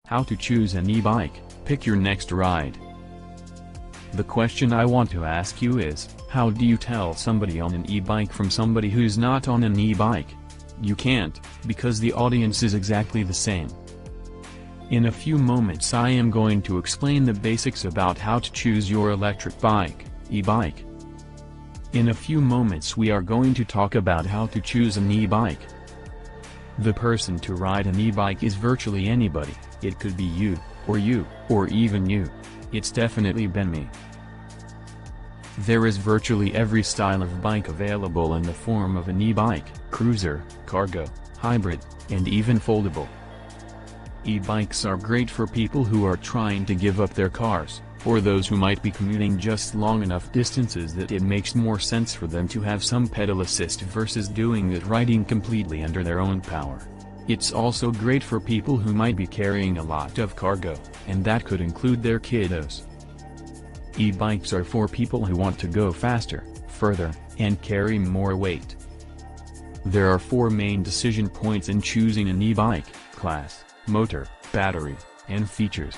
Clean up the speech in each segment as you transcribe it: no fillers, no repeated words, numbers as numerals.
How to choose an e-bike, pick your next ride. The question I want to ask you is, how do you tell somebody on an e-bike from somebody who's not on an e-bike? You can't, because the audience is exactly the same. In a few moments I am going to explain the basics about how to choose your electric bike, e-bike. In a few moments we are going to talk about how to choose an e-bike. The person to ride an e-bike is virtually anybody. It could be you, or even you. It's definitely been me. There is virtually every style of bike available in the form of an e-bike, cruiser, cargo, hybrid, and even foldable. E-bikes are great for people who are trying to give up their cars, or those who might be commuting just long enough distances that it makes more sense for them to have some pedal assist versus doing it riding completely under their own power. It's also great for people who might be carrying a lot of cargo, and that could include their kiddos. E-bikes are for people who want to go faster, further, and carry more weight. There are 4 main decision points in choosing an e-bike: class, motor, battery, and features.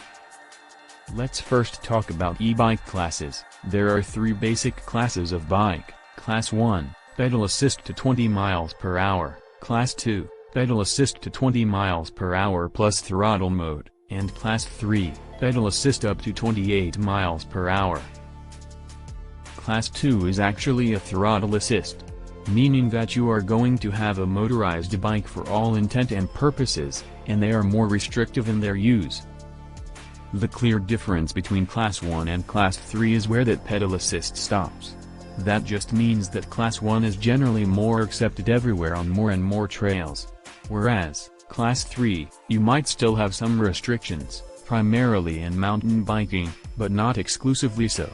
Let's first talk about e-bike classes. There are 3 basic classes of bike: Class 1, pedal assist to 20 miles per hour, Class 2, pedal assist to 20 miles per hour plus throttle mode, and Class 3, pedal assist up to 28 miles per hour. Class 2 is actually a throttle assist, meaning that you are going to have a motorized bike for all intent and purposes, and they are more restrictive in their use. The clear difference between Class 1 and Class 3 is where that pedal assist stops. That just means that Class 1 is generally more accepted everywhere on more and more trails. Whereas, Class 3, you might still have some restrictions, primarily in mountain biking, but not exclusively so.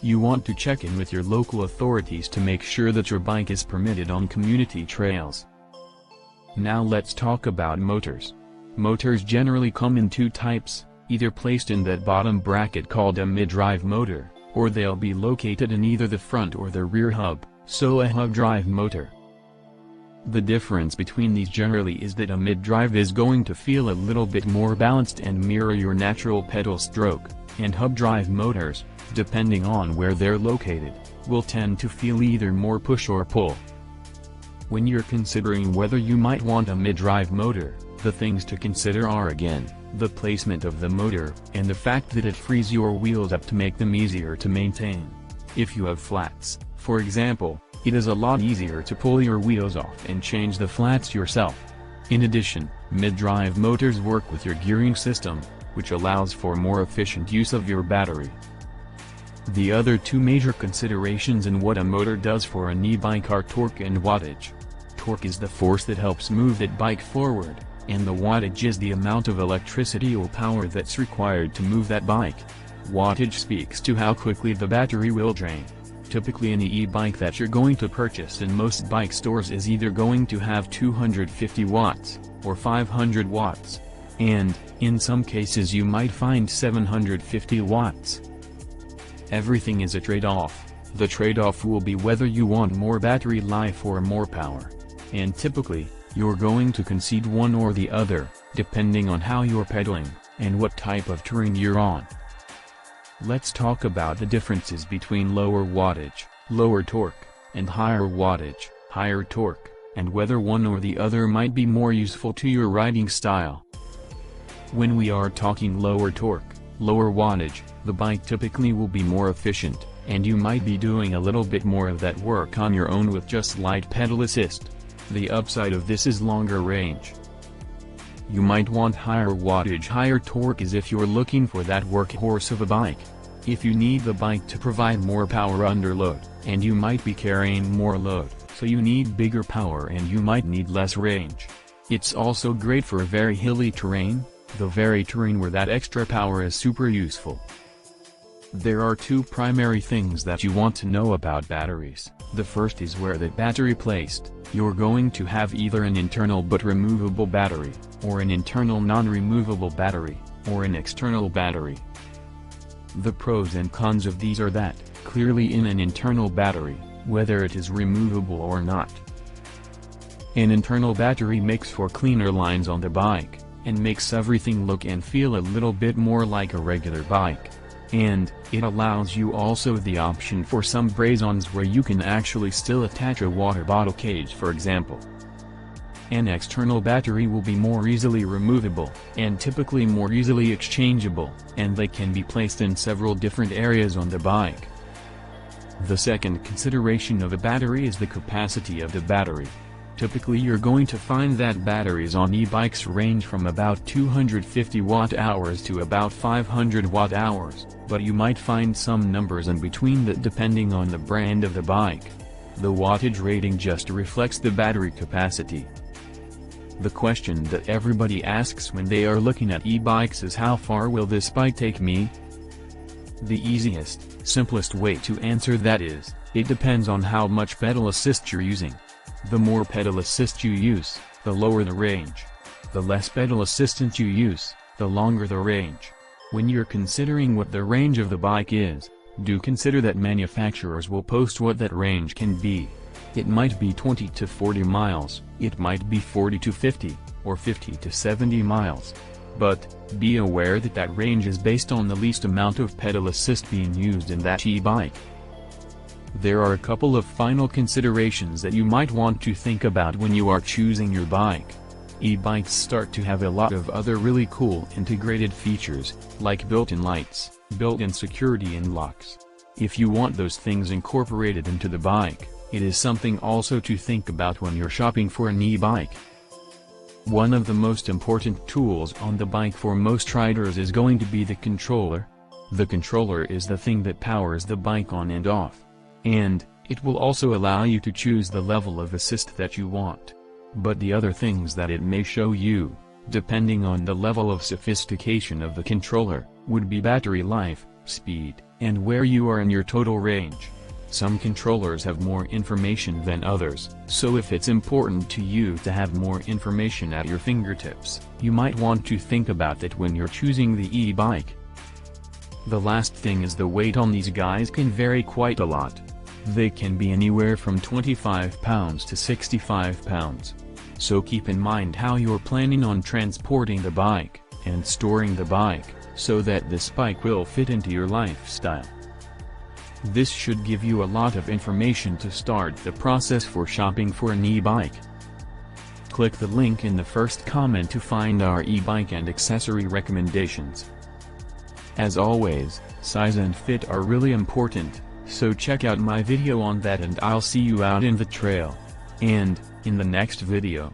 You want to check in with your local authorities to make sure that your bike is permitted on community trails. Now let's talk about motors. Motors generally come in 2 types, either placed in that bottom bracket called a mid-drive motor, or they'll be located in either the front or the rear hub, so a hub drive motor. The difference between these generally is that a mid-drive is going to feel a little bit more balanced and mirror your natural pedal stroke, and hub drive motors, depending on where they're located, will tend to feel either more push or pull. When you're considering whether you might want a mid-drive motor, the things to consider are again, the placement of the motor, and the fact that it frees your wheels up to make them easier to maintain. If you have flats, for example, it is a lot easier to pull your wheels off and change the flats yourself. In addition, mid-drive motors work with your gearing system, which allows for more efficient use of your battery. The other 2 major considerations in what a motor does for an e-bike are torque and wattage. Torque is the force that helps move that bike forward, and the wattage is the amount of electricity or power that's required to move that bike. Wattage speaks to how quickly the battery will drain. Typically an e-bike that you're going to purchase in most bike stores is either going to have 250 watts, or 500 watts, and, in some cases you might find 750 watts. Everything is a trade-off. The trade-off will be whether you want more battery life or more power. And typically, you're going to concede one or the other, depending on how you're pedaling, and what type of terrain you're on. Let's talk about the differences between lower wattage, lower torque, and higher wattage, higher torque, and whether one or the other might be more useful to your riding style. When we are talking lower torque, lower wattage, the bike typically will be more efficient, and you might be doing a little bit more of that work on your own with just light pedal assist. The upside of this is longer range. You might want higher wattage, higher torque as if you're looking for that workhorse of a bike. If you need the bike to provide more power under load, and you might be carrying more load, so you need bigger power and you might need less range. It's also great for very hilly terrain, the very terrain where that extra power is super useful. There are 2 primary things that you want to know about batteries. The first is where the battery placed. You're going to have either an internal but removable battery, or an internal non-removable battery, or an external battery. The pros and cons of these are that, clearly in an internal battery, whether it is removable or not. An internal battery makes for cleaner lines on the bike, and makes everything look and feel a little bit more like a regular bike. And it allows you also the option for some braze-ons where you can actually still attach a water bottle cage, for example. An external battery will be more easily removable, and typically more easily exchangeable, and they can be placed in several different areas on the bike. The second consideration of a battery is the capacity of the battery. Typically you're going to find that batteries on e-bikes range from about 250 watt-hours to about 500 watt-hours, but you might find some numbers in between that depending on the brand of the bike. The wattage rating just reflects the battery capacity. The question that everybody asks when they are looking at e-bikes is, how far will this bike take me? The easiest, simplest way to answer that is, it depends on how much pedal assist you're using. The more pedal assist you use, the lower the range. The less pedal assistance you use, the longer the range. When you're considering what the range of the bike is, do consider that manufacturers will post what that range can be. It might be 20 to 40 miles, it might be 40 to 50, or 50 to 70 miles. But, be aware that that range is based on the least amount of pedal assist being used in that e-bike. There are a couple of final considerations that you might want to think about when you are choosing your bike. E-bikes start to have a lot of other really cool integrated features, like built-in lights, built-in security and locks. If you want those things incorporated into the bike, it is something also to think about when you're shopping for an e-bike. One of the most important tools on the bike for most riders is going to be the controller. The controller is the thing that powers the bike on and off. And, it will also allow you to choose the level of assist that you want. But the other things that it may show you, depending on the level of sophistication of the controller, would be battery life, speed, and where you are in your total range. Some controllers have more information than others, so if it's important to you to have more information at your fingertips, you might want to think about that when you're choosing the e-bike. The last thing is the weight on these guys can vary quite a lot. They can be anywhere from 25 pounds to 65 pounds. So keep in mind how you're planning on transporting the bike, and storing the bike, so that this bike will fit into your lifestyle. This should give you a lot of information to start the process for shopping for an e-bike. Click the link in the first comment to find our e-bike and accessory recommendations. As always, size and fit are really important, so check out my video on that and I'll see you out in the trail. And, in the next video.